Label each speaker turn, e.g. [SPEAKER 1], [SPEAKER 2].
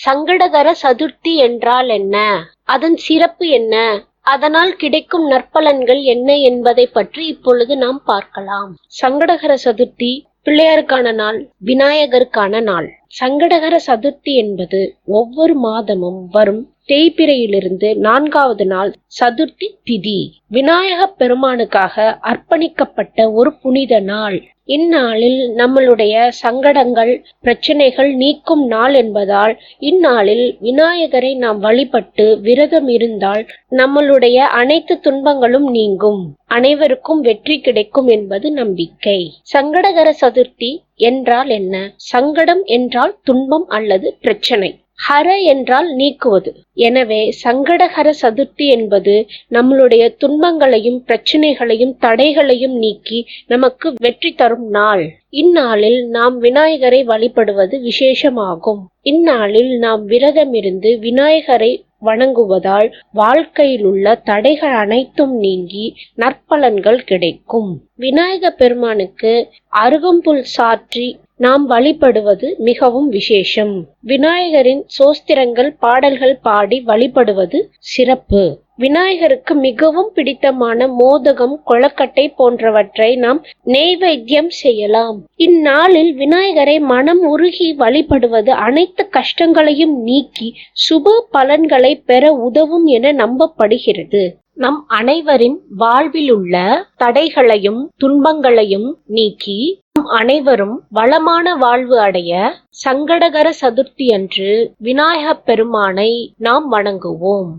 [SPEAKER 1] சங்கடகர சதுர்த்தி என்றால் என்ன? அதன் சிறப்பு என்ன? அதனால் கிடைக்கும் நற்பலன்கள் என்ன என்பதை பற்றி இப்பொழுது நாம் பார்க்கலாம். சங்கடகர சதுர்த்தி பிள்ளையாருக்கான நாள், விநாயகருக்கான நாள். சங்கடகர சதுர்த்தி என்பது ஒவ்வொரு மாதமும் வரும் தேய்பிறையிலிருந்து 4வது நாள் சதுர்த்தி திதி. விநாயக பெருமானுக்காக அர்ப்பணிக்கப்பட்ட ஒரு புனித நாள். இந்நாளில் நம்மளுடைய சங்கடங்கள், பிரச்சனைகள் நீக்கும் நாள் என்பதால் இந்நாளில் விநாயகரை நாம் வழிபட்டு விரதம் இருந்தால் நம்மளுடைய அனைத்து துன்பங்களும் நீங்கும், அனைவருக்கும் வெற்றி கிடைக்கும் என்பது நம்பிக்கை. சங்கடகர சதுர்த்தி என்றால் என்ன? சங்கடம் என்றால் துன்பம் அல்லது பிரச்சனை. ஹர என்றால் நீக்குவது. எனவே சங்கடகர சதுர்த்தி என்பது நம்மளுடைய துன்பங்களையும் பிரச்சனைகளையும் தடைகளையும் நீக்கி நமக்கு வெற்றி தரும் நாள். இந்நாளில் நாம் விநாயகரை வழிபடுவது விசேஷமாகும். இந்நாளில் நாம் விரதம் இருந்து விநாயகரை வணங்குவதால் வாழ்க்கையில் உள்ள தடைகள் அனைத்தும் நீங்கி நற்பலன்கள் கிடைக்கும். விநாயக பெருமானுக்கு அருகம்புல் சாற்றி நாம் வழிபடுவது மிகவும் விசேஷம். விநாயகரின் சோஸ்திரங்கள், பாடல்கள் பாடி வழிபடுவது சிறப்பு. விநாயகருக்கு மிகவும் பிடித்தமான மோதகம், கொழுக்கட்டை போன்றவற்றை நாம் நெய்வேத்தியம் செய்யலாம். இந்நாளில் விநாயகரை மனம் உருகி வழிபடுவது அனைத்து கஷ்டங்களையும் நீக்கி சுப பலன்களை பெற உதவும் என நம்பப்படுகிறது. நம் அனைவரின் வாழ்வில் உள்ள தடைகளையும் துன்பங்களையும் நீக்கி நம் அனைவரும் வளமான வாழ்வு அடைய சங்கடகர சதுர்த்தி அன்று விநாயகப் பெருமானை நாம் வணங்குவோம்.